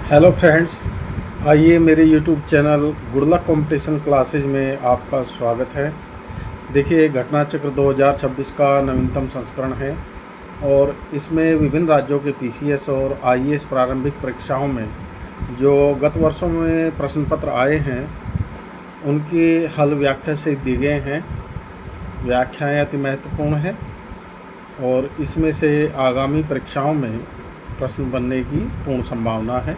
Hello friends, आइए मेरे YouTube channel good luck competition classes में आपका स्वागत है। देखिए, घटना चक्र 2026 का नवीनतम संस्करण है और इसमें विभिन्न राज्यों के पीसीएस और आईएएस प्रारंभिक परीक्षाओं में जो गत वर्षों में प्रश्न पत्र आए हैं उनकी हल व्याख्या से दिए गए हैं। व्याख्याएँ अति महत्वपूर्ण हैं और इसमें से आगामी परीक्षाओं में प्रश्न बनने की पूर्ण संभावना है,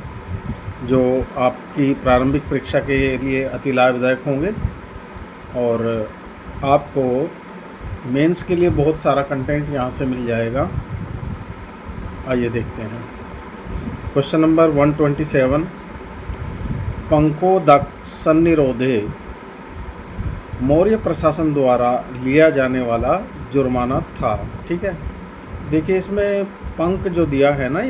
जो आपकी प्रारंभिक परीक्षा के लिए अति लाभदायक होंगे और आपको मेंस के लिए बहुत सारा कंटेंट यहाँ से मिल जाएगा। आइए देखते हैं। क्वेश्चन नंबर 127, पंकोदक सन्निरोधे मौर्य प्रशासन द्वारा लिया जाने वाला जुर्माना था। ठीक है, देखिए इसमें पंक जो दिया है ना,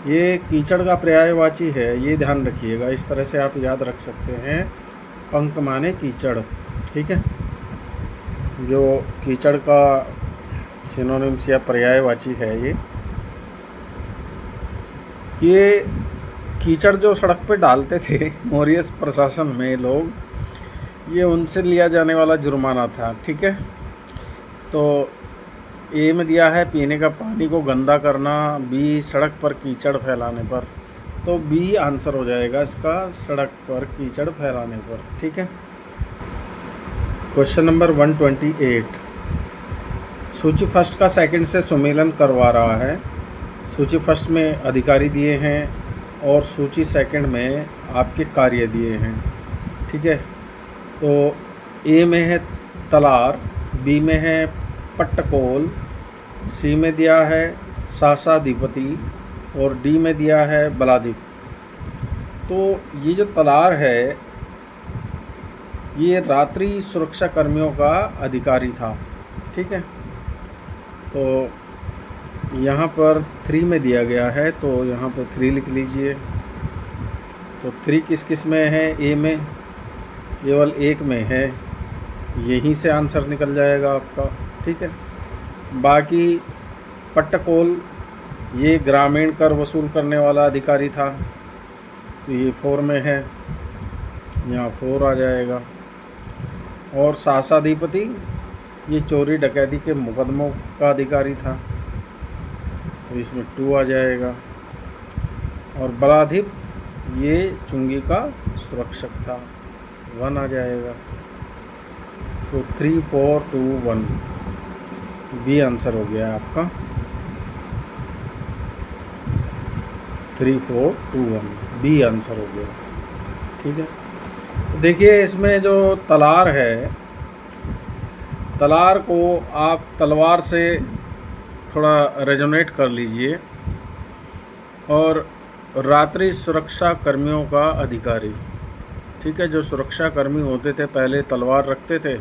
ये कीचड़ का पर्यायवाची है, ये ध्यान रखिएगा। इस तरह से आप याद रख सकते हैं, पंक माने कीचड़। ठीक है, जो कीचड़ का सिनोनिम्स या पर्यायवाची है ये कीचड़ जो सड़क पे डालते थे मौर्य प्रशासन में लोग, ये उनसे लिया जाने वाला जुर्माना था। ठीक है, तो ए में दिया है पीने का पानी को गंदा करना, बी सड़क पर कीचड़ फैलाने पर, तो बी आंसर हो जाएगा इसका, सड़क पर कीचड़ फैलाने पर। ठीक है, क्वेश्चन नंबर 128, सूची फर्स्ट का सेकंड से सुमेलन करवा रहा है। सूची फर्स्ट में अधिकारी दिए हैं और सूची सेकंड में आपके कार्य दिए हैं। ठीक है, तो ए में है तलार, बी में है पट्टकोल, सी में दिया है सासाधिपति और डी में दिया है बलाधिप। तो ये जो तलार है ये रात्रि सुरक्षा कर्मियों का अधिकारी था। ठीक है, तो यहाँ पर 3 में दिया गया है, तो यहाँ पर 3 लिख लीजिए। तो 3 किस किस में है? ए में, केवल एक में है, यहीं से आंसर निकल जाएगा आपका। ठीक है, बाकी पट्टकोल ये ग्रामीण कर वसूल करने वाला अधिकारी था, तो ये 4 में है, यहाँ 4 आ जाएगा। और सासाधिपति ये चोरी डकैती के मुकदमों का अधिकारी था, तो इसमें 2 आ जाएगा। और बलाधिप ये चुंगी का सुरक्षक था, 1 आ जाएगा। तो 3, 4, 2, 1 बी आंसर हो गया आपका, 3, 4, 2, 1 बी आंसर हो गया। ठीक है, देखिए इसमें जो तलार है, तलार को आप तलवार से थोड़ा रेजोनेट कर लीजिए। और रात्रि सुरक्षा कर्मियों का अधिकारी, ठीक है, जो सुरक्षा कर्मी होते थे पहले तलवार रखते थे,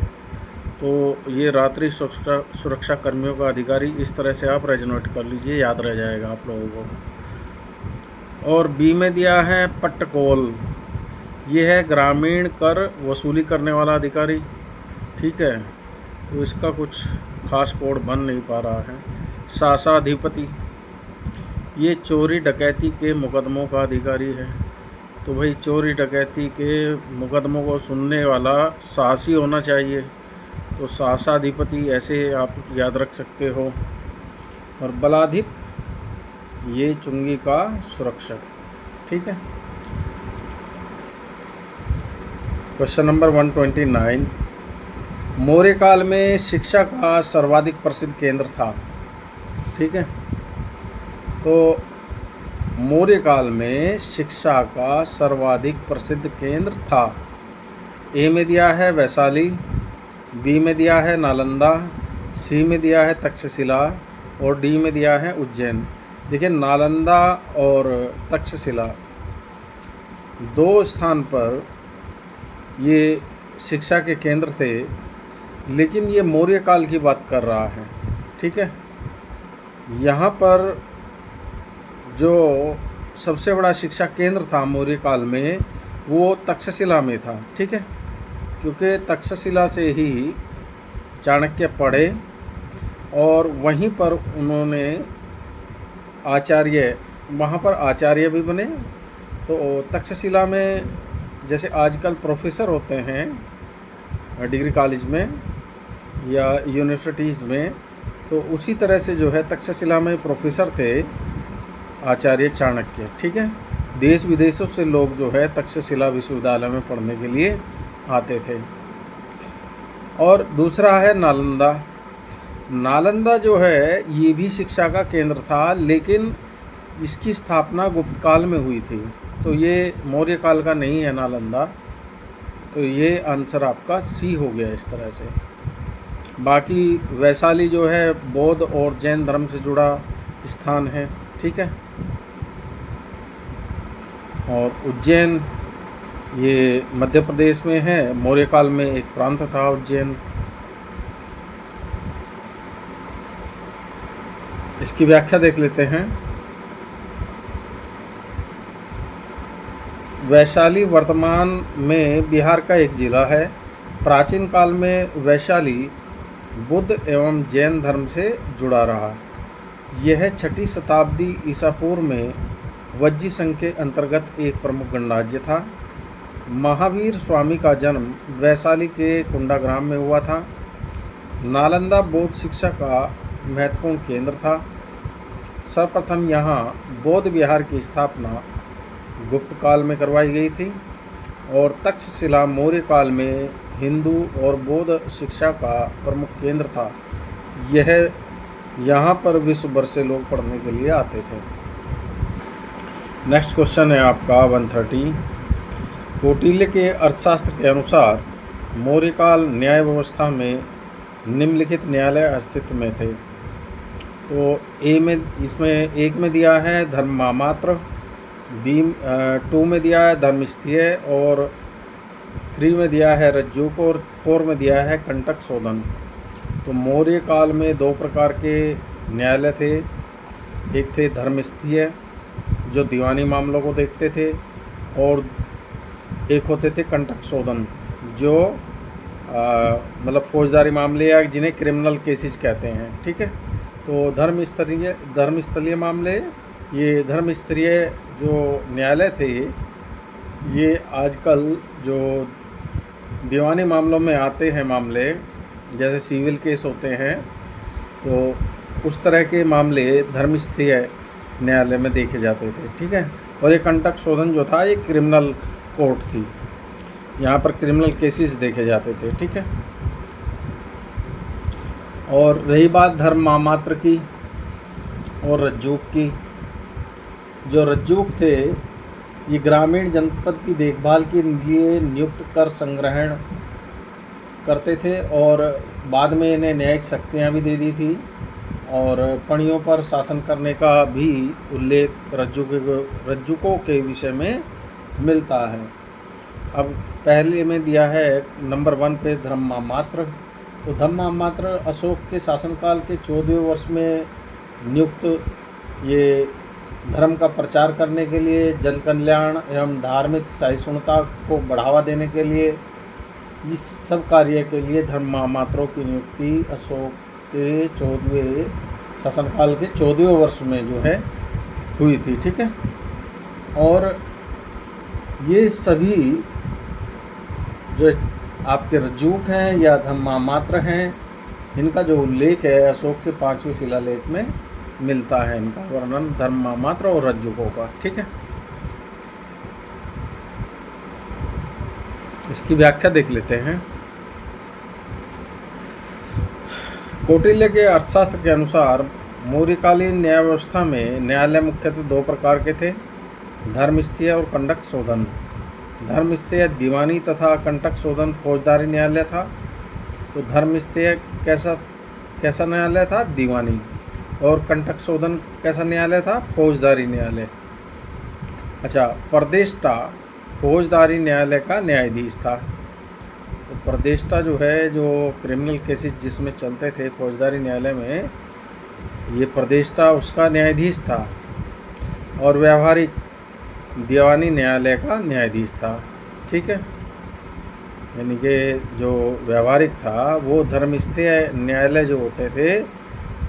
तो ये रात्रि सुरक्षा कर्मियों का अधिकारी, इस तरह से आप रेजोनेट कर लीजिए, याद रह जाएगा आप लोगों को। और बी में दिया है पट्टकोल, ये है ग्रामीण कर वसूली करने वाला अधिकारी। ठीक है, तो इसका कुछ खास कोड बन नहीं पा रहा है। सासाधिपति ये चोरी डकैती के मुकदमों का अधिकारी है, तो भाई चोरी डकैती के मुकदमों को सुनने वाला साहसी होना चाहिए, तो सासाधिपति ऐसे आप याद रख सकते हो। और बलाधिप ये चुंगी का सुरक्षक। ठीक है, क्वेश्चन नंबर 129, मौर्य काल में शिक्षा का सर्वाधिक प्रसिद्ध केंद्र था। ठीक है, तो मौर्य काल में शिक्षा का सर्वाधिक प्रसिद्ध केंद्र था। ए में दिया है वैशाली, बी में दिया है नालंदा, सी में दिया है तक्षशिला और डी में दिया है उज्जैन। देखिए, नालंदा और तक्षशिला 2 स्थान पर ये शिक्षा के केंद्र थे, लेकिन ये मौर्य काल की बात कर रहा है। ठीक है, यहाँ पर जो सबसे बड़ा शिक्षा केंद्र था मौर्य काल में वो तक्षशिला में था। ठीक है, क्योंकि तक्षशिला से ही चाणक्य पढ़े और वहीं पर उन्होंने आचार्य वहाँ पर आचार्य भी बने। तो तक्षशिला में जैसे आजकल प्रोफेसर होते हैं डिग्री कॉलेज में या यूनिवर्सिटीज़ में, तो उसी तरह से जो है तक्षशिला में प्रोफेसर थे आचार्य चाणक्य। ठीक है, देश विदेशों से लोग जो है तक्षशिला विश्वविद्यालय में पढ़ने के लिए आते थे। और दूसरा है नालंदा। नालंदा जो है ये भी शिक्षा का केंद्र था, लेकिन इसकी स्थापना गुप्त काल में हुई थी, तो ये मौर्य काल का नहीं है नालंदा। तो ये आंसर आपका सी हो गया इस तरह से। बाकी वैशाली जो है बौद्ध और जैन धर्म से जुड़ा स्थान है। ठीक है, और उज्जैन ये मध्य प्रदेश में है, मौर्य काल में एक प्रांत था उज्जैन। इसकी व्याख्या देख लेते हैं। वैशाली वर्तमान में बिहार का एक जिला है। प्राचीन काल में वैशाली बुद्ध एवं जैन धर्म से जुड़ा रहा। यह 6ठी शताब्दी ईसा पूर्व में वज्जी संघ के अंतर्गत एक प्रमुख गणराज्य था। महावीर स्वामी का जन्म वैशाली के कुंडाग्राम में हुआ था। नालंदा बौद्ध शिक्षा का महत्वपूर्ण केंद्र था। सर्वप्रथम यहाँ बौद्ध विहार की स्थापना गुप्त काल में करवाई गई थी, और तक्षशिला मौर्य काल में हिंदू और बौद्ध शिक्षा का प्रमुख केंद्र था। यह यहाँ पर विश्व भर से लोग पढ़ने के लिए आते थे। नेक्स्ट क्वेश्चन है आपका 130। कौटिल्य के अर्थशास्त्र के अनुसार मौर्य काल न्याय व्यवस्था में निम्नलिखित न्यायालय अस्तित्व में थे। तो ए में, इसमें एक में दिया है धर्म मामात्र, बी 2 में दिया है धर्मस्थीय, और 3 में दिया है रज्जुक, और 4 में दिया है कंटक शोधन। तो मौर्य काल में 2 प्रकार के न्यायालय थे। एक थे धर्मस्थीय जो दीवानी मामलों को देखते थे, और एक होते थे कंटक शोधन जो मतलब फौजदारी मामले या जिन्हें क्रिमिनल केसेस कहते हैं। ठीक है, तो धर्मस्थलीय मामले, ये धर्मस्तरीय जो न्यायालय थे ये आजकल जो दीवानी मामलों में आते हैं मामले, जैसे सिविल केस होते हैं, तो उस तरह के मामले धर्मस्थलीय न्यायालय में देखे जाते थे। ठीक है, और ये कंटक शोधन जो था ये क्रिमिनल कोर्ट थी, यहाँ पर क्रिमिनल केसेस देखे जाते थे। ठीक है, और रही बात धर्म मामात्र की और रज्जुक की। जो रज्जुक थे ये ग्रामीण जनपद की देखभाल के लिए नियुक्त कर संग्रहण करते थे, और बाद में इन्हें न्यायिक शक्तियाँ भी दे दी थी, और पणियों पर शासन करने का भी उल्लेख रज्जुकों के विषय में मिलता है। अब पहले में दिया है नंबर 1 पे धर्म मामात्र। तो धर्म मामात्र अशोक के शासनकाल के 14वें वर्ष में नियुक्त, ये धर्म का प्रचार करने के लिए, जन कल्याण एवं धार्मिक सहिष्णुता को बढ़ावा देने के लिए, इस सब कार्य के लिए धर्म मामात्रों की नियुक्ति अशोक के 14वें शासनकाल के 14वें वर्ष में जो है हुई थी। ठीक है, और ये सभी जो आपके रज्जुक हैं या धर्म मामात्र हैं, इनका जो उल्लेख है अशोक के 5वें शिलालेख में मिलता है, इनका वर्णन धर्म मामात्र और रज्जुकों का। ठीक है, इसकी व्याख्या देख लेते हैं। कौटिल्य के अर्थशास्त्र के अनुसार मौर्यकालीन न्याय व्यवस्था में न्यायालय मुख्यतः 2 प्रकार के थे, धर्मस्थीय और कंटक शोधन। धर्मस्थीय दीवानी तथा कंटक शोधन फौजदारी न्यायालय था। तो धर्मस्थीय कैसा न्यायालय था? दीवानी। और कंटक शोधन कैसा न्यायालय था? फौजदारी न्यायालय। अच्छा, प्रदेष्टा फौजदारी न्यायालय का न्यायाधीश था। तो प्रदेष्टा जो है, जो क्रिमिनल केसेस जिसमें चलते थे फौजदारी न्यायालय में, ये प्रदेष्टा उसका न्यायाधीश था, और व्यावहारिक दीवानी न्यायालय का न्यायाधीश था। ठीक है, यानी कि जो व्यावहारिक था वो धर्मस्थीय न्यायालय जो होते थे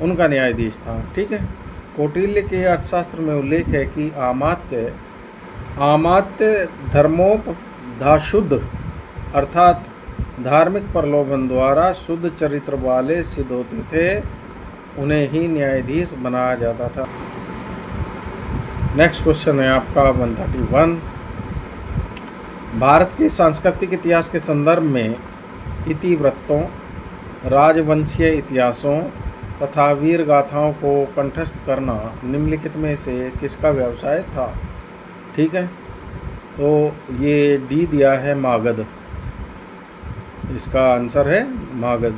उनका न्यायाधीश था। ठीक है, कौटिल्य के अर्थशास्त्र में उल्लेख है कि आमात्य धर्मोपधाशुद्ध अर्थात धार्मिक प्रलोभन द्वारा शुद्ध चरित्र वाले सिद्ध होते थे, उन्हें ही न्यायाधीश बनाया जाता था। नेक्स्ट क्वेश्चन है आपका 131। भारत के सांस्कृतिक इतिहास के संदर्भ में इतिवृत्तों, राजवंशीय इतिहासों तथा वीर गाथाओं को कंठस्थ करना निम्नलिखित में से किसका व्यवसाय था? ठीक है, तो ये डी दिया है मागध, इसका आंसर है मागध।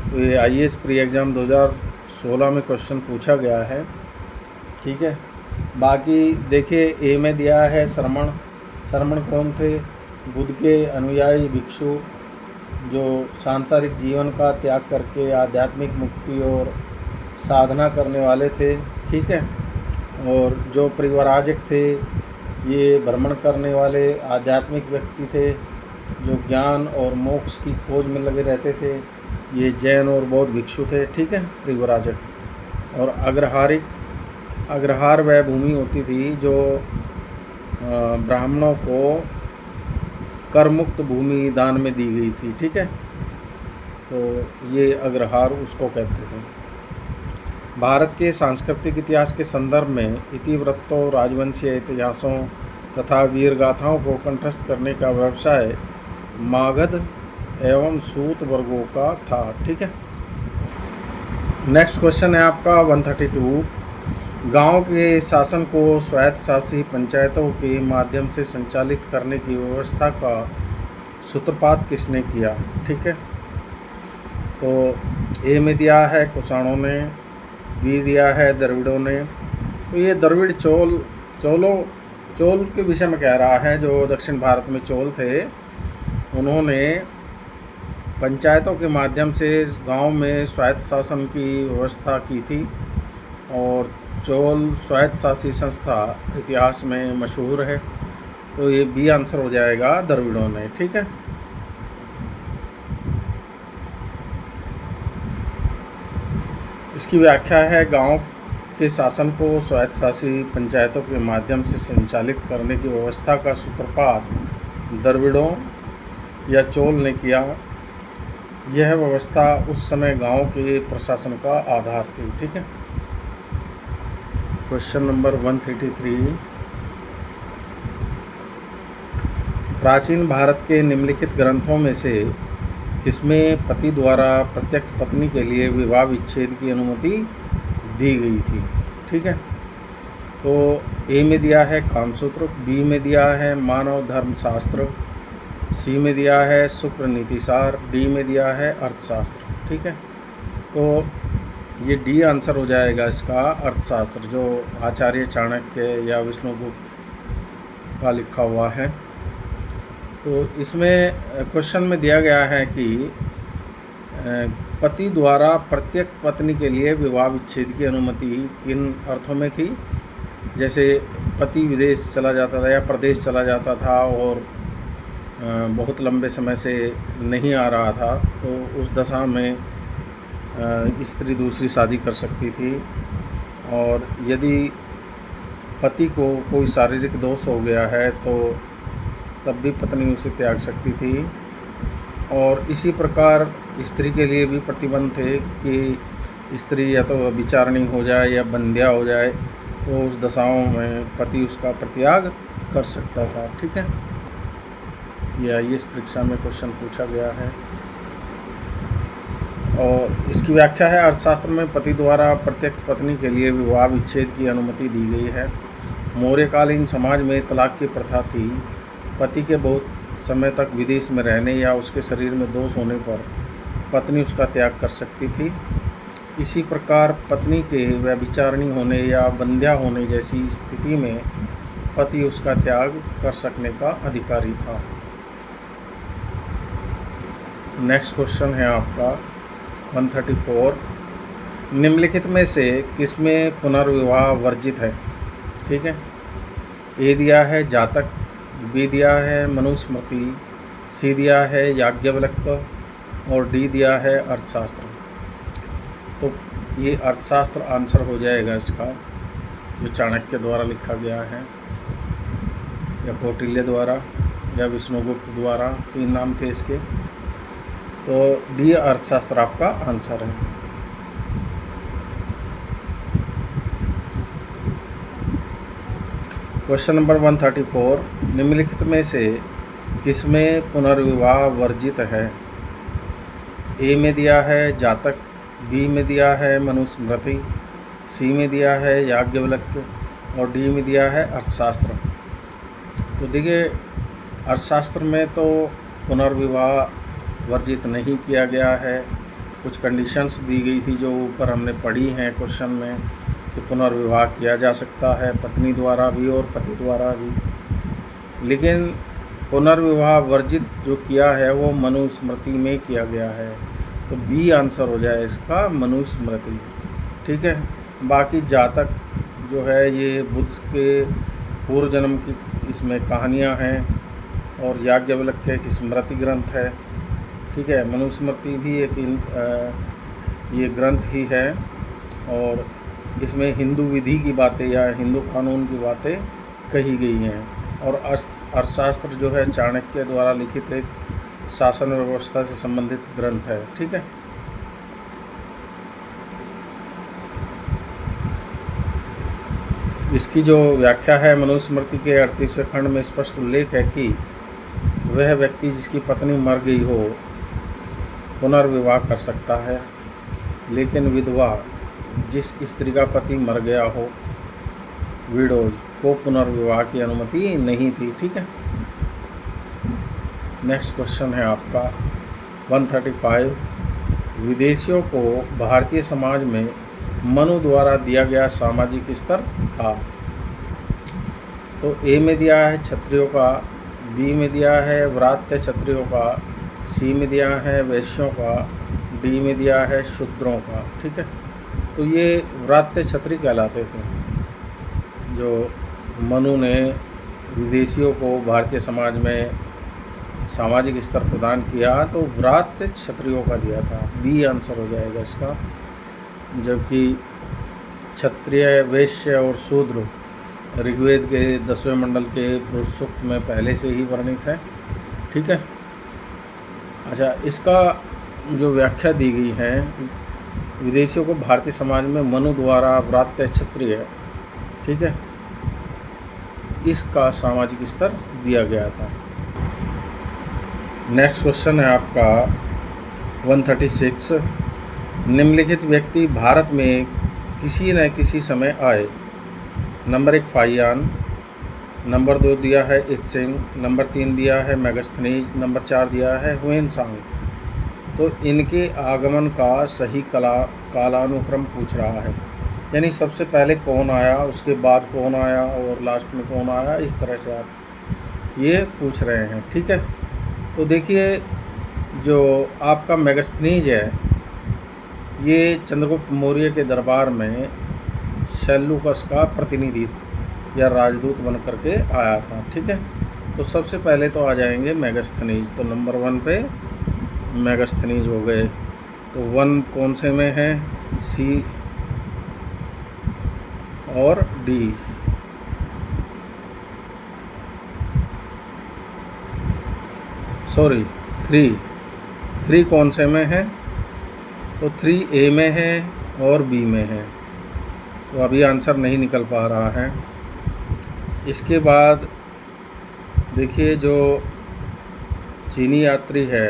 तो ये IAS प्री एग्ज़ाम 2016 में क्वेश्चन पूछा गया है। ठीक है, बाकी देखिए ए में दिया है श्रमण। श्रमण कौन थे? बुद्ध के अनुयायी भिक्षु जो सांसारिक जीवन का त्याग करके आध्यात्मिक मुक्ति और साधना करने वाले थे। ठीक है, और जो परिव्राजक थे ये भ्रमण करने वाले आध्यात्मिक व्यक्ति थे जो ज्ञान और मोक्ष की खोज में लगे रहते थे, ये जैन और बौद्ध भिक्षु थे। ठीक है, परिव्राजक। और अग्रहार वह भूमि होती थी जो ब्राह्मणों को कर मुक्त भूमि दान में दी गई थी। ठीक है, तो ये अग्रहार उसको कहते थे। भारत के सांस्कृतिक इतिहास के संदर्भ में इतिवृत्तों, राजवंशीय इतिहासों तथा वीर गाथाओं को कंठस्थ करने का व्यवसाय मागध एवं सूत वर्गों का था। ठीक है, नेक्स्ट क्वेश्चन है आपका 132। गांव के शासन को स्वायत्तशासी पंचायतों के माध्यम से संचालित करने की व्यवस्था का सूत्रपात किसने किया? ठीक है, तो ए में दिया है कुषाणों ने, बी दिया है द्रविड़ों ने। तो ये द्रविड़ चोल के विषय में कह रहा है। जो दक्षिण भारत में चोल थे, उन्होंने पंचायतों के माध्यम से गांव में स्वायत्त शासन की व्यवस्था की थी और चोल स्वायत्तशासी संस्था इतिहास में मशहूर है। तो ये बी आंसर हो जाएगा द्रविड़ों ने। ठीक है, इसकी व्याख्या है गांव के शासन को स्वायत्तशासी पंचायतों के माध्यम से संचालित करने की व्यवस्था का सूत्रपात द्रविड़ों या चोल ने किया। यह व्यवस्था उस समय गांव के प्रशासन का आधार थी। ठीक है, क्वेश्चन नंबर 133। प्राचीन भारत के निम्नलिखित ग्रंथों में से किसमें पति द्वारा प्रत्यक्ष पत्नी के लिए विवाह विच्छेद की अनुमति दी गई थी? ठीक है, तो ए में दिया है कामसूत्र, बी में दिया है मानव धर्मशास्त्र, सी में दिया है शुक्र नीतिसार, डी में दिया है अर्थशास्त्र। ठीक है, तो ये डी आंसर हो जाएगा इसका अर्थशास्त्र, जो आचार्य चाणक्य या विष्णुगुप्त का लिखा हुआ है। तो इसमें क्वेश्चन में दिया गया है कि पति द्वारा प्रत्येक पत्नी के लिए विवाह विच्छेद की अनुमति किन अर्थों में थी? जैसे पति विदेश चला जाता था या प्रदेश चला जाता था और बहुत लंबे समय से नहीं आ रहा था, तो उस दशा में स्त्री दूसरी शादी कर सकती थी। और यदि पति को कोई शारीरिक दोष हो गया है तो तब भी पत्नी उसे त्याग सकती थी। और इसी प्रकार स्त्री के लिए भी प्रतिबंध थे कि स्त्री या तो विचारणी हो जाए या बंध्या हो जाए, तो उस दशाओं में पति उसका परित्याग कर सकता था। ठीक है, यह इस परीक्षा में क्वेश्चन पूछा गया है। और इसकी व्याख्या है अर्थशास्त्र में पति द्वारा प्रत्येक पत्नी के लिए विवाह विच्छेद की अनुमति दी गई है। मौर्यकालीन समाज में तलाक की प्रथा थी। पति के बहुत समय तक विदेश में रहने या उसके शरीर में दोष होने पर पत्नी उसका त्याग कर सकती थी। इसी प्रकार पत्नी के व्यभिचारिणी होने या बंध्या होने जैसी स्थिति में पति उसका त्याग कर सकने का अधिकारी था। नेक्स्ट क्वेश्चन है आपका 134। निम्नलिखित में से किसमें पुनर्विवाह वर्जित है? ठीक है, ए दिया है जातक, बी दिया है मनुस्मृति, सी दिया है याज्ञवल्क्य और डी दिया है अर्थशास्त्र। तो ये अर्थशास्त्र आंसर हो जाएगा इसका, जो चाणक्य द्वारा लिखा गया है या कौटिल्य द्वारा या विष्णुगुप्त द्वारा, 3 नाम थे इसके। तो डी अर्थशास्त्र आपका आंसर है। क्वेश्चन नंबर 134, निम्नलिखित में से किसमें पुनर्विवाह वर्जित है? ए में दिया है जातक, बी में दिया है मनुस्मृति, सी में दिया है याज्ञवल्क्य और डी में दिया है अर्थशास्त्र। तो देखिए, अर्थशास्त्र में तो पुनर्विवाह वर्जित नहीं किया गया है। कुछ कंडीशंस दी गई थी जो ऊपर हमने पढ़ी हैं क्वेश्चन में, कि पुनर्विवाह किया जा सकता है पत्नी द्वारा भी और पति द्वारा भी। लेकिन पुनर्विवाह वर्जित जो किया है वो मनुस्मृति में किया गया है। तो बी आंसर हो जाए इसका, मनुस्मृति। ठीक है। बाकी जातक जो है ये बुद्ध के पूर्व जन्म की इसमें कहानियाँ हैं और याज्ञवल्क्य की स्मृति ग्रंथ है। ठीक है। मनुस्मृति भी एक ये ग्रंथ ही है और इसमें हिंदू विधि की बातें या हिंदू कानून की बातें कही गई हैं। और अर्थशास्त्र जो है चाणक्य द्वारा लिखित एक शासन व्यवस्था से संबंधित ग्रंथ है। ठीक है। इसकी जो व्याख्या है मनुस्मृति के 38वें खंड में स्पष्ट उल्लेख है कि वह व्यक्ति जिसकी पत्नी मर गई हो पुनर्विवाह कर सकता है, लेकिन विधवा जिस स्त्री का पति मर गया हो, विडोज, को पुनर्विवाह की अनुमति नहीं थी। ठीक है। नेक्स्ट क्वेश्चन है आपका 135, विदेशियों को भारतीय समाज में मनु द्वारा दिया गया सामाजिक स्तर था। तो ए में दिया है क्षत्रियों का, बी में दिया है व्रात्य क्षत्रियों का, सी में दिया है वैश्यों का, डी में दिया है शूद्रों का। ठीक है। तो ये व्रात्य क्षत्रिय कहलाते थे जो मनु ने विदेशियों को भारतीय समाज में सामाजिक स्तर प्रदान किया, तो व्रात्य क्षत्रियों का दिया था। बी आंसर हो जाएगा इसका। जबकि क्षत्रिय, वैश्य और शूद्र ऋग्वेद के 10वें मंडल के पुरुष सूक्त में पहले से ही वर्णित है। ठीक है। अच्छा, इसका जो व्याख्या दी गई है, विदेशियों को भारतीय समाज में मनु द्वारा व्रात्य क्षत्रिय, ठीक है, इसका सामाजिक स्तर दिया गया था। नेक्स्ट क्वेश्चन है आपका 136, निम्नलिखित व्यक्ति भारत में किसी न किसी समय आए। नंबर 1 फाहियान, नंबर 2 दिया है इत्सिंग, नंबर 3 दिया है मेगास्थनीज, नंबर 4 दिया है हुएनसांग। तो इनके आगमन का सही कालानुक्रम पूछ रहा है, यानी सबसे पहले कौन आया, उसके बाद कौन आया और लास्ट में कौन आया, इस तरह से आप ये पूछ रहे हैं। ठीक है। तो देखिए, जो आपका मेगास्थनीज है ये चंद्रगुप्त मौर्य के दरबार में सेल्यूकस का प्रतिनिधि या राजदूत बन करके आया था। ठीक है। तो सबसे पहले तो आ जाएंगे मेगास्थनीज। तो नंबर 1 पे मेगास्थनीज हो गए। तो 1 कौन से में है, सी और डी। सॉरी 3 कौन से में है, तो 3 ए में है और बी में है। तो अभी आंसर नहीं निकल पा रहा है। इसके बाद देखिए, जो चीनी यात्री है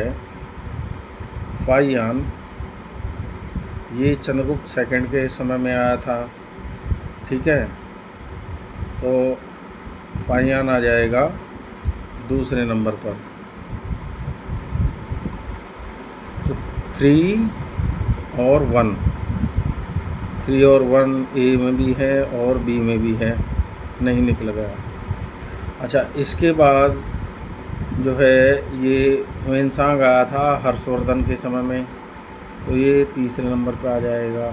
फाहियान, ये चंद्रगुप्त सेकंड के समय में आया था। ठीक है। तो फाहियान आ जाएगा दूसरे नंबर पर। तो 3 और 1 ए में भी है और बी में भी है, नहीं निकल गया। अच्छा, इसके बाद जो है ये हुएनसांग आया था हर्षवर्धन के समय में, तो ये तीसरे नंबर पर आ जाएगा।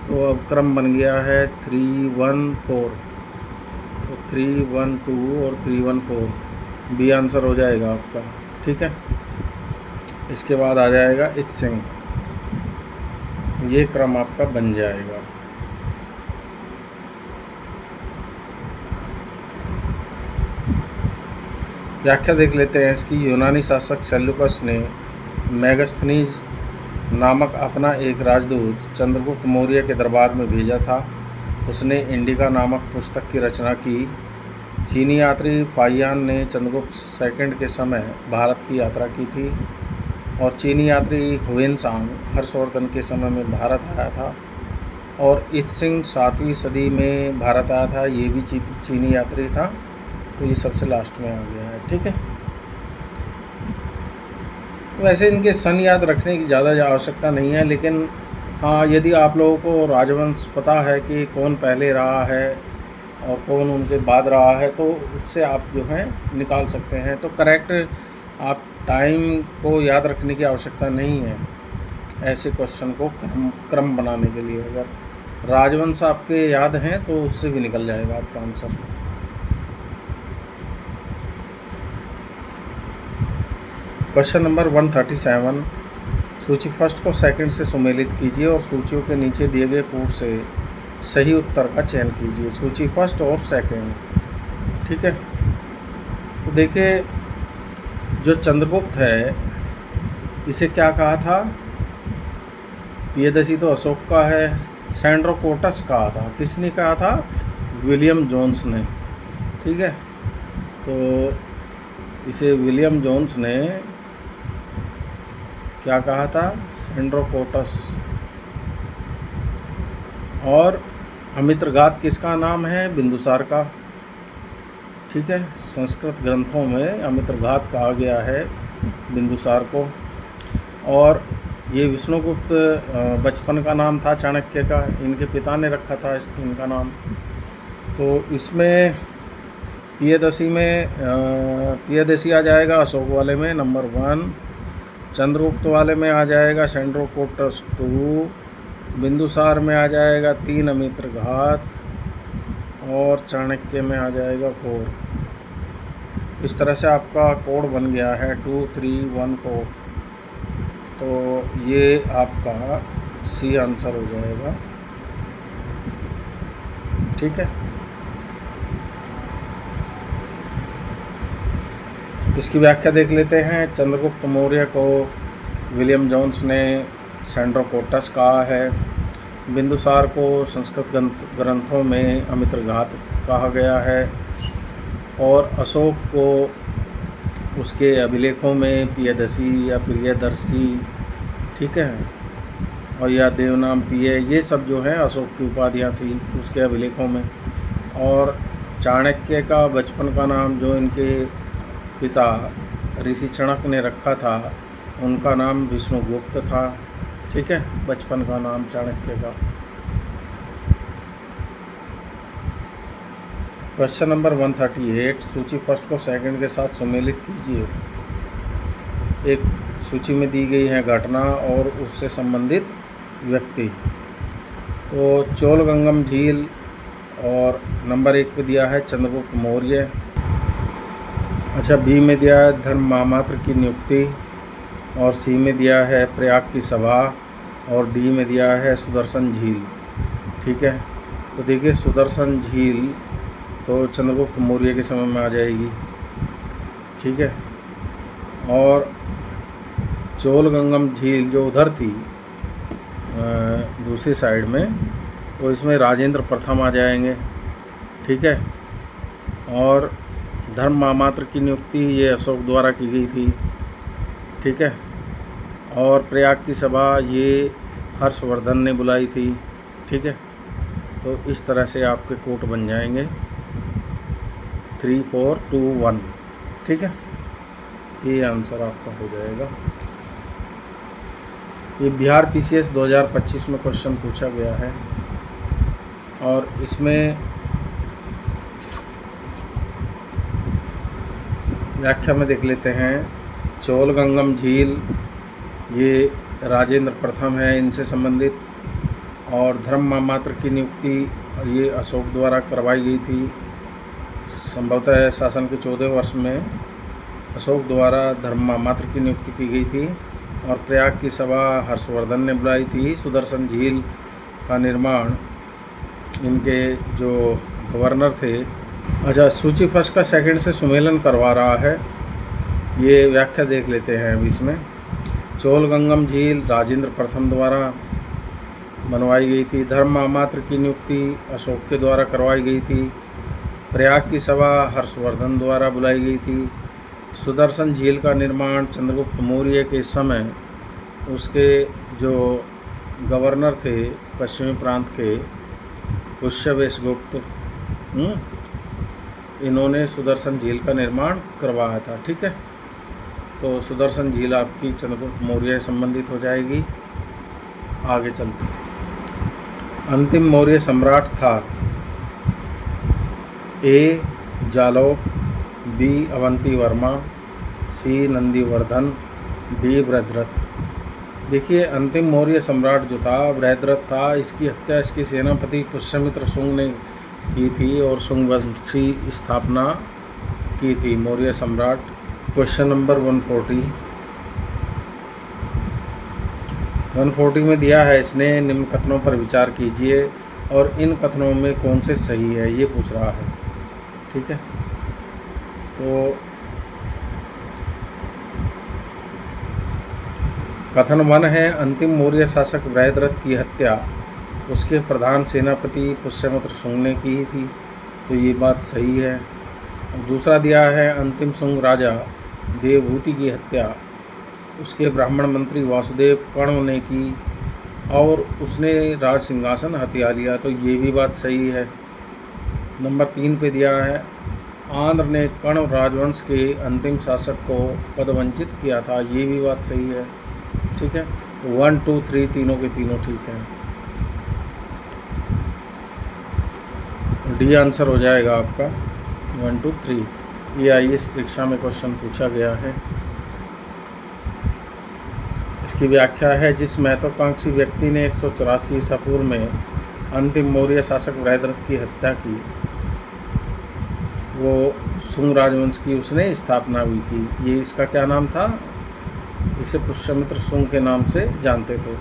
तो अब क्रम बन गया है 3, 1, 4। तो 3, 1, 2 और 3, 1, 4 बी आंसर हो जाएगा आपका। ठीक है। इसके बाद आ जाएगा इत्सिंग। ये क्रम आपका बन जाएगा। व्याख्या देख लेते हैं इसकी। यूनानी शासक सेल्यूकस ने मेगास्थनीज नामक अपना एक राजदूत चंद्रगुप्त मौर्य के दरबार में भेजा था। उसने इंडिका नामक पुस्तक की रचना की। चीनी यात्री फाहियान ने चंद्रगुप्त सेकंड के समय भारत की यात्रा की थी और चीनी यात्री हुएनसांग हर्षवर्धन के समय में भारत आया था और इत्सिंग 7वीं सदी में भारत आया था, ये भी चीनी यात्री था। तो ये सबसे लास्ट में आ गया है। ठीक है, वैसे इनके सन याद रखने की ज़्यादा आवश्यकता नहीं है, लेकिन हाँ, यदि आप लोगों को राजवंश पता है कि कौन पहले रहा है और कौन उनके बाद रहा है, तो उससे आप जो है निकाल सकते हैं। तो करेक्ट आप टाइम को याद रखने की आवश्यकता नहीं है ऐसे क्वेश्चन को क्रम बनाने के लिए। अगर राजवंश आपके याद हैं तो उससे भी निकल जाएगा आपका आंसर। क्वेश्चन नंबर 137, सूची फर्स्ट को सेकंड से सुमेलित कीजिए और सूचियों के नीचे दिए गए कोड से सही उत्तर का चयन कीजिए। सूची फर्स्ट और सेकंड। ठीक है, तो देखिए जो चंद्रगुप्त है इसे क्या कहा था? पियदसी तो अशोक का है, सैंड्रोकोटस कहा था। किसने कहा था? विलियम जोन्स ने। ठीक है, तो इसे विलियम जोन्स ने क्या कहा था? सैंड्रोकोटस। और अमित्रघात किसका नाम है? बिंदुसार का। ठीक है, संस्कृत ग्रंथों में अमित्रघात कहा गया है बिंदुसार को। और ये विष्णुगुप्त बचपन का नाम था चाणक्य का, इनके पिता ने रखा था इनका नाम। तो इसमें पियदसी आ जाएगा अशोक वाले में नंबर 1, चंद्रगुप्त वाले में आ जाएगा सैंड्रोकोटस 2, बिंदुसार में आ जाएगा 3 अमित्रघात और चाणक्य में आ जाएगा 4। इस तरह से आपका कोड बन गया है 2, 3, 1 कोड। तो ये आपका सी आंसर हो जाएगा। ठीक है, इसकी व्याख्या देख लेते हैं। चंद्रगुप्त मौर्य को विलियम जोन्स ने सैंड्रोकोटस कहा है। बिंदुसार को संस्कृत ग्रंथों में अमित्रघात कहा गया है और अशोक को उसके अभिलेखों में पियदसी या प्रियदर्शी, ठीक है, और या देवनाम पिय, ये सब जो है अशोक की उपाधियाँ थी उसके अभिलेखों में। और चाणक्य का बचपन का नाम जो इनके पिता ऋषि चणक ने रखा था उनका नाम विष्णुगुप्त था। ठीक है, बचपन का नाम चाणक्य का। क्वेश्चन नंबर 138, सूची फर्स्ट को सेकंड के साथ सुमेलित कीजिए। एक सूची में दी गई है घटना और उससे संबंधित व्यक्ति। तो चोलगंगम झील और नंबर 1 पे दिया है चंद्रगुप्त मौर्य। अच्छा, बी में दिया है धर्म महामात्र की नियुक्ति और सी में दिया है प्रयाग की सभा और डी में दिया है सुदर्शन झील। ठीक है, तो देखिए सुदर्शन झील तो चंद्रगुप्त मौर्य के समय में आ जाएगी। ठीक है, और चोलगंगम झील जो उधर थी दूसरी साइड में, तो इसमें राजेंद्र प्रथम आ जाएंगे। ठीक है, और धर्म महामात्र की नियुक्ति ये अशोक द्वारा की गई थी। ठीक है, और प्रयाग की सभा ये हर्षवर्धन ने बुलाई थी। ठीक है, तो इस तरह से आपके कोट बन जाएंगे 3, 4, 2, 1। ठीक है, ये आंसर आपका हो जाएगा। ये बिहार PCS 2025 में क्वेश्चन पूछा गया है और इसमें व्याख्या में देख लेते हैं। चोलगंगम झील ये राजेंद्र प्रथम है, इनसे संबंधित, और धर्म महामात्र की नियुक्ति ये अशोक द्वारा करवाई गई थी। संभवतः शासन के 14वें वर्ष में अशोक द्वारा धर्म महामात्र की नियुक्ति की गई थी और प्रयाग की सभा हर्षवर्धन ने बुलाई थी। सुदर्शन झील का निर्माण इनके जो गवर्नर थे। अच्छा, सूची फर्स्ट का सेकंड से सुमेलन करवा रहा है, ये व्याख्या देख लेते हैं अभी इसमें। चोलगंगम झील राजेंद्र प्रथम द्वारा बनवाई गई थी। धर्म महामात्र की नियुक्ति अशोक के द्वारा करवाई गई थी। प्रयाग की सभा हर्षवर्धन द्वारा बुलाई गई थी। सुदर्शन झील का निर्माण चंद्रगुप्त मौर्य के समय उसके जो गवर्नर थे पश्चिमी प्रांत के, पुष्यवेशगुप्त, इन्होंने सुदर्शन झील का निर्माण करवाया था। ठीक है, तो सुदर्शन झील आपकी चंद्रगुप्त मौर्य से संबंधित हो जाएगी। आगे चलते। अंतिम मौर्य सम्राट था ए जालौक, बी अवंती वर्मा, सी नंदीवर्धन, डी बृहद्रथ। देखिए, अंतिम मौर्य सम्राट जो था बृहद्रथ था। इसकी हत्या इसके सेनापति पुष्यमित्र शुंग ने की थी और शुंग वंश की स्थापना की थी मौर्य सम्राट। क्वेश्चन नंबर 140 में दिया है, इसने निम्न कथनों पर विचार कीजिए और इन कथनों में कौन से सही है, ये पूछ रहा है। ठीक है, तो कथन 1 है, अंतिम मौर्य शासक बृहद्रथ की हत्या उसके प्रधान सेनापति पुष्यमित्र शुंग ने की थी, तो ये बात सही है। दूसरा दिया है, अंतिम शुंग राजा देवभूति की हत्या उसके ब्राह्मण मंत्री वासुदेव कर्ण ने की और उसने राज सिंहासन हथिया लिया, तो ये भी बात सही है। नंबर 3 पे दिया है, आंध्र ने कर्ण राजवंश के अंतिम शासक को पदवंचित किया था, ये भी बात सही है। ठीक है, 1, 2, 3 तीनों के तीनों ठीक हैं। डी आंसर हो जाएगा आपका 1, 2, 3। ये आईएएस परीक्षा में क्वेश्चन पूछा गया है। इसकी व्याख्या है, जिस महत्वाकांक्षी व्यक्ति ने 184 ईसा पूर्व में अंतिम मौर्य शासक बृहद्रथ की हत्या की, वो शुंग राजवंश की उसने स्थापना भी की। ये इसका क्या नाम था? इसे पुष्यमित्र शुंग के नाम से जानते थे।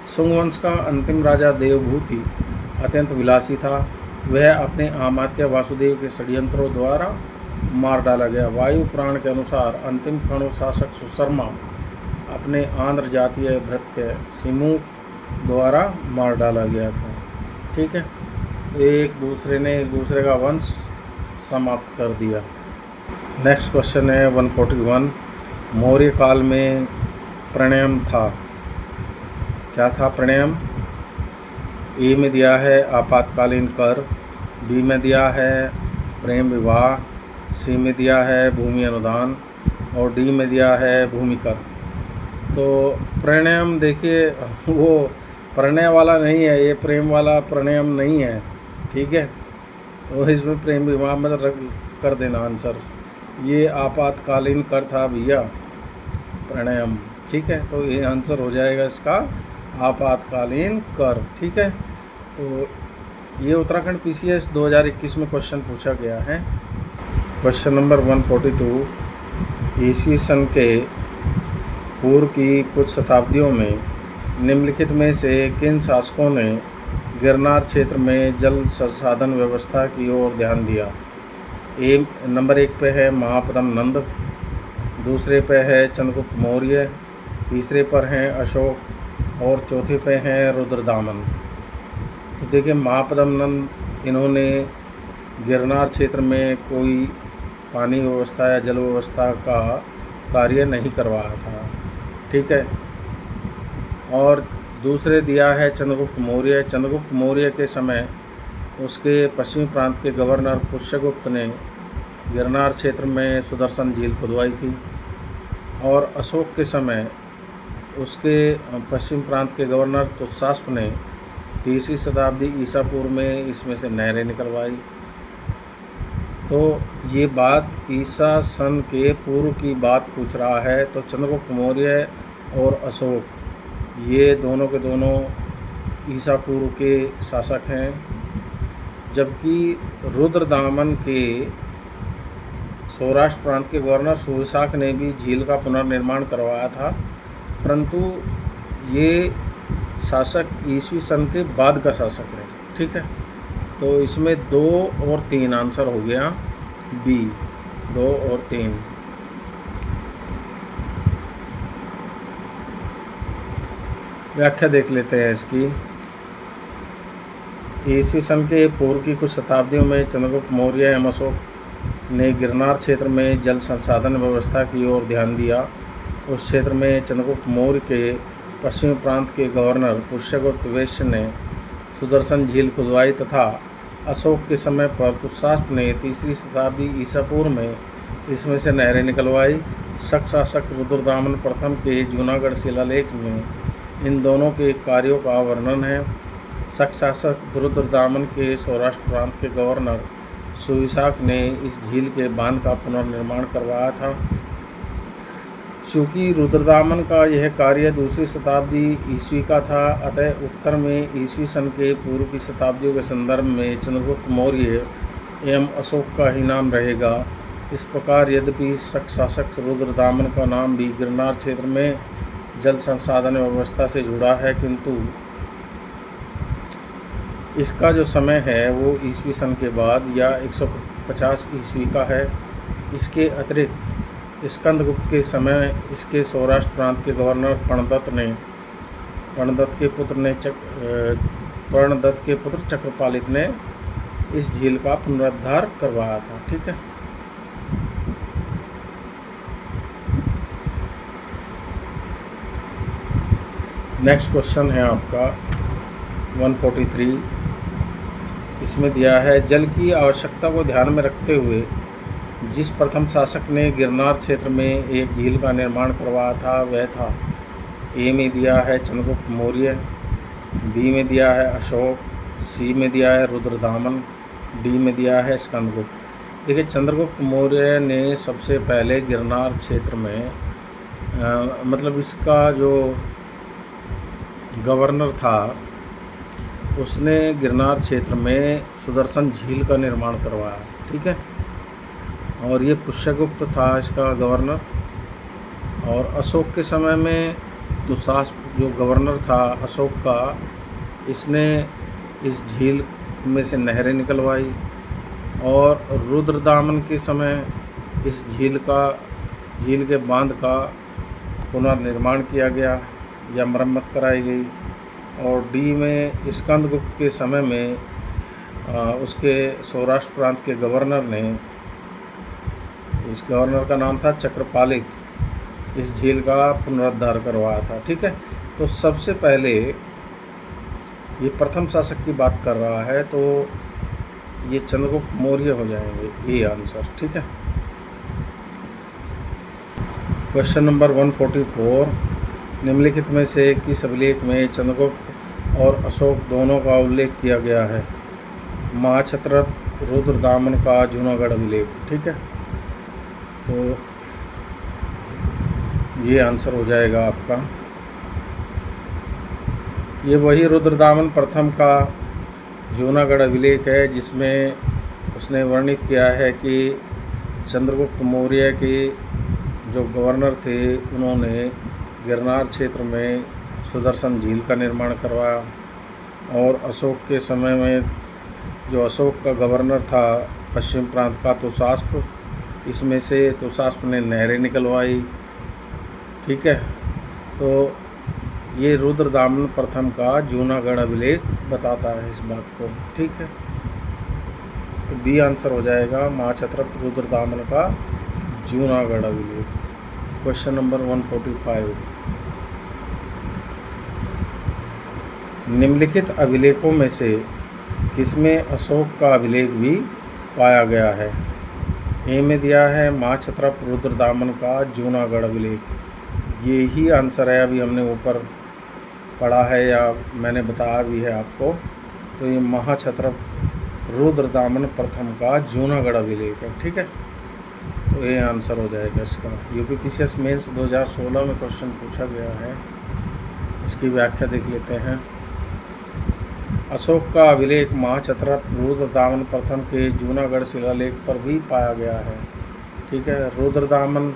शुंग वंश का अंतिम राजा देवभूति अत्यंत विलासी था। वह अपने अमात्य वासुदेव के षड्यंत्रों द्वारा मार डाला गया। वायु पुराण के अनुसार अंतिम कणु शासक सुशर्मा अपने आंध्र जातीय भृत्य सिमुक द्वारा मार डाला गया था। ठीक है, एक दूसरे का वंश समाप्त कर दिया। नेक्स्ट क्वेश्चन है 141, मौर्य काल में प्रणयम था। क्या था प्रणयम? ए में दिया है आपातकालीन कर, बी में दिया है प्रेम विवाह, सी में दिया है भूमि अनुदान और डी में दिया है भूमि कर। तो प्रणयम देखिए, वो प्रणय वाला नहीं है, ये प्रेम वाला प्रणयम नहीं है। ठीक है, वो इसमें प्रेम विवाह में कर देना आंसर। ये आपातकालीन कर था भैया, प्रणयम। ठीक है, तो ये आंसर हो जाएगा इसका आपातकालीन कर। ठीक है, तो ये उत्तराखंड पीसीएस 2021 में क्वेश्चन पूछा गया है। क्वेश्चन नंबर 142, ईस्वी सन के पूर्व की कुछ शताब्दियों में निम्नलिखित में से किन शासकों ने गिरनार क्षेत्र में जल संसाधन व्यवस्था की ओर ध्यान दिया? नंबर 1 पे है महापद्म नंद, दूसरे पे है चंद्रगुप्त मौर्य, तीसरे पर हैं अशोक और चौथे पे हैं रुद्रदामन। तो देखिए, महापद्म नंद इन्होंने गिरनार क्षेत्र में कोई पानी व्यवस्था या जल व्यवस्था का कार्य नहीं करवाया था। ठीक है, और दूसरे दिया है चंद्रगुप्त मौर्य। चंद्रगुप्त मौर्य के समय उसके पश्चिमी प्रांत के गवर्नर पुष्यगुप्त ने गिरनार क्षेत्र में सुदर्शन झील खुदवाई थी। और अशोक के समय उसके पश्चिम प्रांत के गवर्नर तुषास्प ने 3वीं शताब्दी ईसा पूर्व में इसमें से नहरें निकलवाई। तो ये बात ईसा सन के पूर्व की बात पूछ रहा है। तो चंद्रगुप्त मौर्य और अशोक ये दोनों के दोनों ईसा पूर्व के शासक हैं, जबकि रुद्रदामन के सौराष्ट्र प्रांत के गवर्नर सुविशाख ने भी झील का पुनर्निर्माण करवाया था। परंतु ये शासक ईस्वी सन के बाद का शासक है। ठीक है, तो इसमें 2 और 3 आंसर हो गया बी, 2 और 3। व्याख्या देख लेते हैं इसकी। ईस्वी सन के पूर्व की कुछ शताब्दियों में चंद्रगुप्त मौर्य एवं अशोक ने गिरनार क्षेत्र में जल संसाधन व्यवस्था की ओर ध्यान दिया। उस क्षेत्र में चंद्रगुप्त मौर्य के पश्चिमी प्रांत के गवर्नर पुष्यगुप्त वैश्य ने सुदर्शन झील खुदवाई तथा अशोक के समय पर तुषास्प ने 3री शताब्दी ईसा पूर्व में इसमें से नहरें निकलवाई। शक शासक रुद्रदामन प्रथम के जूनागढ़ शिलालेख में इन दोनों के कार्यों का वर्णन है। शक शासक रुद्रदामन के सौराष्ट्र प्रांत के गवर्नर सुविशाख ने इस झील के बांध का पुनर्निर्माण करवाया था। चूँकि रुद्रदामन का यह कार्य 2री शताब्दी ईस्वी का था, अतः उत्तर में ईस्वी सन के पूर्व की शताब्दियों के संदर्भ में चंद्रगुप्त मौर्य एवं अशोक का ही नाम रहेगा। इस प्रकार यद्यपि शक शासक रुद्रदामन का नाम भी गिरनार क्षेत्र में जल संसाधन व्यवस्था से जुड़ा है, किंतु इसका जो समय है वो ईस्वी सन के बाद या 150 ईस्वी का है। इसके अतिरिक्त स्कंदगुप्त के समय इसके सौराष्ट्र प्रांत के गवर्नर पर्णदत्त के पुत्र चक्रपालित ने इस झील का पुनरुद्धार करवाया था। ठीक है, नेक्स्ट क्वेश्चन है आपका 143। इसमें दिया है जल की आवश्यकता को ध्यान में रखते हुए जिस प्रथम शासक ने गिरनार क्षेत्र में एक झील का निर्माण करवाया था वह था। ए में दिया है चंद्रगुप्त मौर्य, बी में दिया है अशोक, सी में दिया है रुद्रदामन, डी में दिया है स्कंदगुप्त। देखिए, चंद्रगुप्त मौर्य ने सबसे पहले गिरनार क्षेत्र में मतलब इसका जो गवर्नर था उसने गिरनार क्षेत्र में सुदर्शन झील का निर्माण करवाया। ठीक है, और ये पुष्यगुप्त था इसका गवर्नर। और अशोक के समय में दुशास्प जो गवर्नर था अशोक का, इसने इस झील में से नहरें निकलवाई। और रुद्रदामन के समय इस झील के बांध का पुनर्निर्माण किया गया या मरम्मत कराई गई। और डी में स्कंदगुप्त के समय में उसके सौराष्ट्र प्रांत के गवर्नर ने, इस गवर्नर का नाम था चक्रपालित, इस झील का पुनरुद्धार करवाया था। ठीक है, तो सबसे पहले ये प्रथम शासक की बात कर रहा है, तो ये चंद्रगुप्त मौर्य हो जाएंगे, ये आंसर। ठीक है, क्वेश्चन नंबर 144। निम्नलिखित में से किस अभिलेख में चंद्रगुप्त और अशोक दोनों का उल्लेख किया गया है? महाक्षत्रप रुद्रदामन का जूनागढ़ अभिलेख। ठीक है, तो ये आंसर हो जाएगा आपका। ये वही रुद्रदामन प्रथम का जूनागढ़ अभिलेख है जिसमें उसने वर्णित किया है कि चंद्रगुप्त मौर्य के जो गवर्नर थे उन्होंने गिरनार क्षेत्र में सुदर्शन झील का निर्माण करवाया। और अशोक के समय में जो अशोक का गवर्नर था पश्चिम प्रांत का तुषास्प, इसमें से तुषास्प ने नहरें निकलवाई। ठीक है, तो ये रुद्रदामन प्रथम का जूनागढ़ अभिलेख बताता है इस बात को। ठीक है, तो बी आंसर हो जाएगा महाक्षत्रप रुद्रदामन का जूनागढ़ अभिलेख। Question number 145। निम्नलिखित अभिलेखों में से किसमें अशोक का अभिलेख भी पाया गया है? ए में दिया है महाक्षत्रप रुद्रदामन का जूनागढ़ अभिलेख। ये ही आंसर है, अभी हमने ऊपर पढ़ा है या मैंने बताया भी है आपको। तो ये महाक्षत्रप रुद्रदामन प्रथम का जूनागढ़ अभिलेख है। ठीक है, तो ये आंसर हो जाएगा इसका। यूपीपीसीएस मेंस 2016 में क्वेश्चन पूछा गया है, इसकी व्याख्या देख लेते हैं। अशोक का अभिलेख महाक्षत्रप रुद्रदामन प्रथम के जूनागढ़ शिलालेख पर भी पाया गया है। ठीक है, रुद्रदामन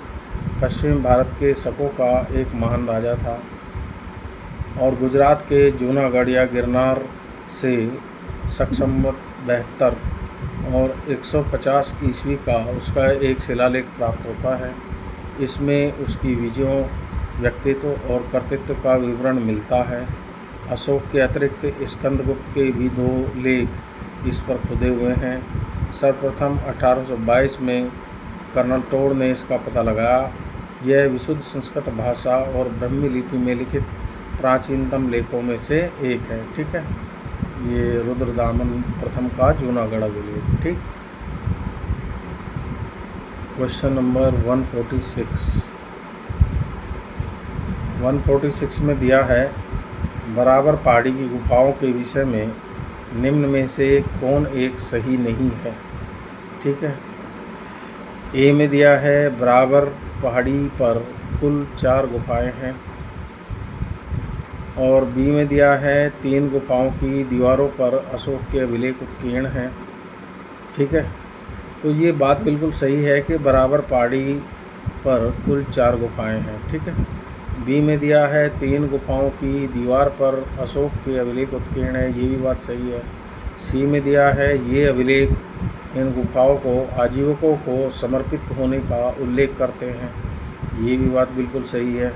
पश्चिम भारत के शकों का एक महान राजा था और गुजरात के जूनागढ़ या गिरनार से संवत 72 और 150 ईस्वी का उसका एक शिलालेख प्राप्त होता है। इसमें उसकी विजयों, व्यक्तित्व और कर्तृत्व का विवरण मिलता है। अशोक के अतिरिक्त स्कंदगुप्त के भी 2 लेख इस पर खुदे हुए हैं। सर्वप्रथम 1822 में कर्नल टोड ने इसका पता लगाया। यह विशुद्ध संस्कृत भाषा और ब्राह्मी लिपि में लिखित प्राचीनतम लेखों में से एक है। ठीक है, ये रुद्रदामन प्रथम का जूनागढ़ अभिलेख। ठीक। क्वेश्चन नंबर 146 में दिया है, बराबर पहाड़ी की गुफाओं के विषय में निम्न में से कौन एक सही नहीं है। ठीक है, ए में दिया है बराबर पहाड़ी पर कुल 4 गुफाएं हैं और बी में दिया है 3 गुफाओं की दीवारों पर अशोक के अभिलेख उत्कीर्ण हैं। ठीक है, तो ये बात बिल्कुल सही है कि बराबर पहाड़ी पर कुल 4 गुफाएं हैं। ठीक है, बी में दिया है 3 गुफाओं की दीवार पर अशोक के अभिलेख उत्कीर्ण है, ये भी बात सही है। सी में दिया है ये अभिलेख इन गुफाओं को आजीवकों को समर्पित होने का उल्लेख करते हैं, ये भी बात बिल्कुल सही है।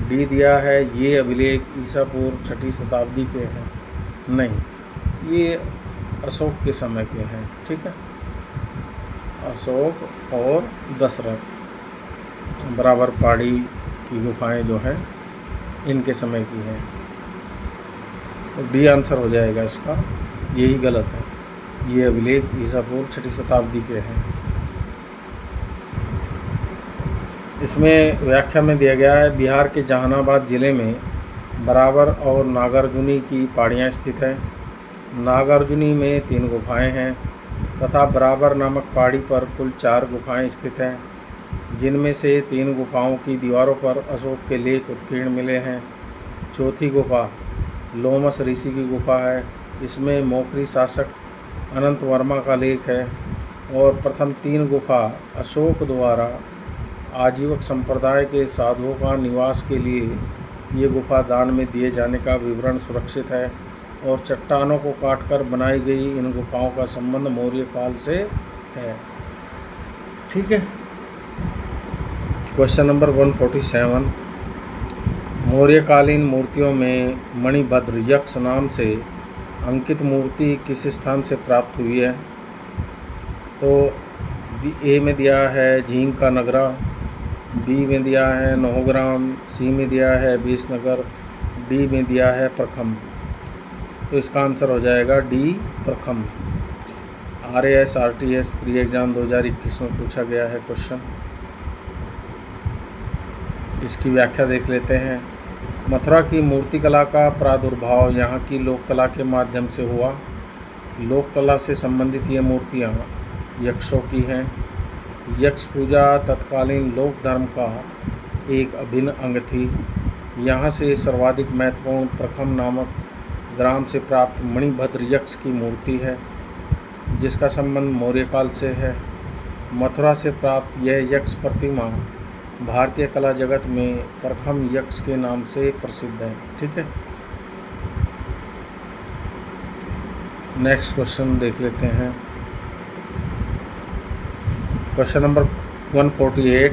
डी दिया है ये अभिलेख ईसा पूर्व 6वीं शताब्दी के हैं, नहीं, ये अशोक के समय के हैं। ठीक है, अशोक और दशरथ बराबर पहाड़ी की गुफाएं जो हैं इनके समय की हैं, तो डी आंसर हो जाएगा इसका, यही गलत है। ये अभिलेख ईसा पूर्व 6वीं शताब्दी के हैं। इसमें व्याख्या में दिया गया है, बिहार के जहानाबाद ज़िले में बराबर और नागार्जुनी की पहाड़ियाँ स्थित हैं। नागार्जुनी में 3 गुफाएं हैं तथा बराबर नामक पहाड़ी पर कुल 4 गुफाएं स्थित हैं, जिनमें से 3 गुफाओं की दीवारों पर अशोक के लेख उत्कीर्ण मिले हैं। चौथी गुफा लोमस ऋषि की गुफा है, इसमें मोखरी शासक अनंत वर्मा का लेख है और प्रथम 3 गुफा अशोक द्वारा आजीवक संप्रदाय के साधुओं का निवास के लिए ये गुफा दान में दिए जाने का विवरण सुरक्षित है और चट्टानों को काटकर बनाई गई इन गुफाओं का संबंध मौर्य काल से है। ठीक है, क्वेश्चन नंबर 147, मौर्यकालीन मूर्तियों में मणिभद्र यक्ष नाम से अंकित मूर्ति किस स्थान से प्राप्त हुई है। तो ए में दिया है झींग का नगरा, बी में दिया है नौग्राम, सी में दिया है बीसनगर, डी में दिया है प्रखम। तो इसका आंसर हो जाएगा डी प्रखम। RAS RTS प्री एग्ज़ाम 2021 में पूछा गया है क्वेश्चन। इसकी व्याख्या देख लेते हैं। मथुरा की मूर्तिकला का प्रादुर्भाव यहाँ की लोक कला के माध्यम से हुआ। लोक कला से संबंधित ये मूर्तियाँ यक्षों की हैं। यक्ष पूजा तत्कालीन लोक धर्म का एक अभिन्न अंग थी। यहाँ से सर्वाधिक महत्वपूर्ण प्रखम नामक ग्राम से प्राप्त मणिभद्र यक्ष की मूर्ति है, जिसका संबंध मौर्य काल से है। मथुरा से प्राप्त यह यक्ष प्रतिमा भारतीय कला जगत में प्रखम यक्ष के नाम से प्रसिद्ध है। ठीक है, नेक्स्ट क्वेश्चन देख लेते हैं। क्वेश्चन नंबर 148,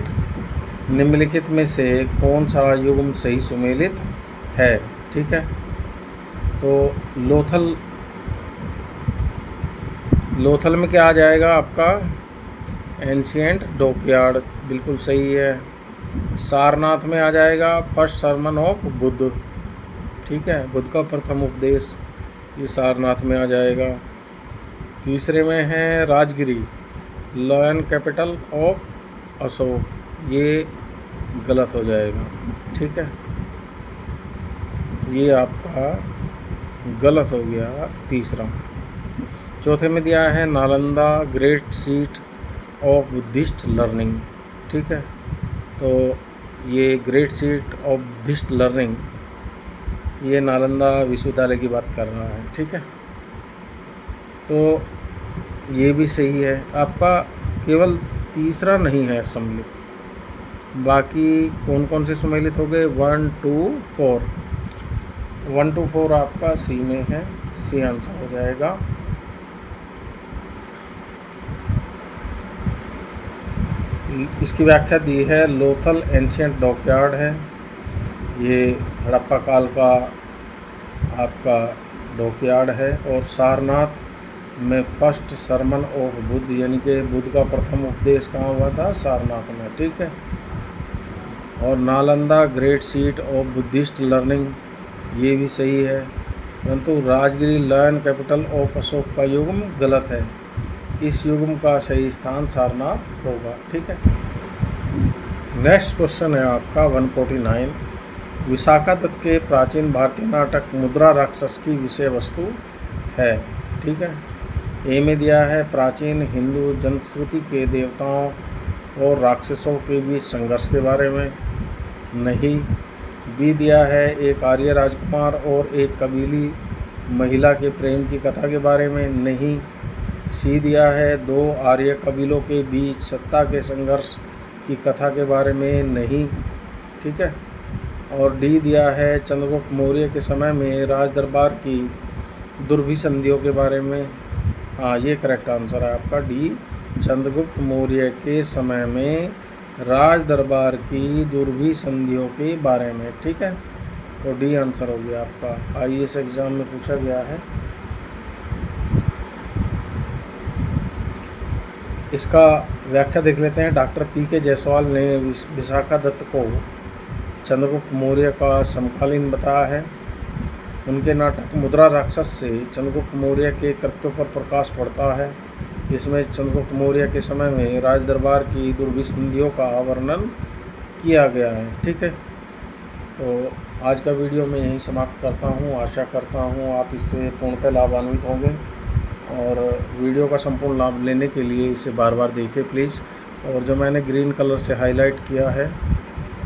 निम्नलिखित में से कौन सा युग्म सही सुमेलित है। ठीक है, तो लोथल में क्या आ जाएगा आपका, एंशिएंट डॉकयार्ड, बिल्कुल सही है। सारनाथ में आ जाएगा फर्स्ट सरमन ऑफ बुद्ध। ठीक है, बुद्ध का प्रथम उपदेश, ये सारनाथ में आ जाएगा। तीसरे में है Rajagiri, lion capital of Ashok, ये गलत हो जाएगा। ठीक है, ये आपका गलत हो गया तीसरा। चौथे में दिया है Nalanda great seat of Buddhist learning. ठीक है, तो ये great seat of Buddhist learning ये नालंदा विश्वविद्यालय की बात कर रहा है। ठीक है, तो ये भी सही है। आपका केवल तीसरा नहीं है सम्मिलित, बाकी कौन कौन से सुमेलित हो गए? 1 2 4। 1 to 4 आपका सी में है, सी आंसर हो जाएगा। इसकी व्याख्या दी है, लोथल एंशियंट डॉकयार्ड है, ये हड़प्पा काल का आपका डॉकयार्ड है। और सारनाथ में फर्स्ट सरमन ऑफ बुद्ध, यानी कि बुद्ध का प्रथम उपदेश कहाँ हुआ था? सारनाथ में, ठीक है। और Nalanda great seat of Buddhist learning, ये भी सही है, परंतु Rajagiri learn capital of Ashok का युग्म गलत है। इस युग्म का सही स्थान सारनाथ होगा, ठीक है। नेक्स्ट क्वेश्चन है आपका 149। विशाखा दत्त के प्राचीन भारतीय नाटक मुद्रा राक्षस की विषय वस्तु है, ठीक है। ए में दिया है प्राचीन हिंदू जनश्रुति के देवताओं और राक्षसों के बीच संघर्ष के बारे में, नहीं। बी दिया है एक आर्य राजकुमार और एक कबीली महिला के प्रेम की कथा के बारे में, नहीं। सी दिया है दो आर्य कबीलों के बीच सत्ता के संघर्ष की कथा के बारे में, नहीं, ठीक है। और डी दिया है चंद्रगुप्त मौर्य के समय में राज दरबार की दुर्भिसंधियों के बारे में। हाँ, ये करेक्ट आंसर है आपका डी, चंद्रगुप्त मौर्य के समय में राज दरबार की दुर्भिसंधियों के बारे में, ठीक है। तो डी आंसर हो गया आपका, आईएएस एग्जाम में पूछा गया है। इसका व्याख्या देख लेते हैं। Doctor PK. जायसवाल ने विशाखा दत्त को चंद्रगुप्त मौर्य का समकालीन बताया है। उनके नाटक मुद्रा राक्षस से चंद्रगुप्त मौर्य के कृत्यों पर प्रकाश पड़ता है। इसमें चंद्रगुप्त मौर्य के समय में राज दरबार की दुर्भिसंधियों का वर्णन किया गया है, ठीक है। तो आज का वीडियो मैं यहीं समाप्त करता हूँ। आशा करता हूँ आप इससे पूर्णतः लाभान्वित होंगे, और वीडियो का संपूर्ण लाभ लेने के लिए इसे बार बार देखें प्लीज़। और जो मैंने ग्रीन कलर से हाईलाइट किया है,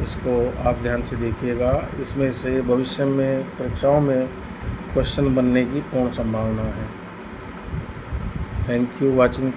इसको आप ध्यान से देखिएगा। इसमें से भविष्य में परीक्षाओं में क्वेश्चन बनने की पूर्ण संभावना है। Thank you watching.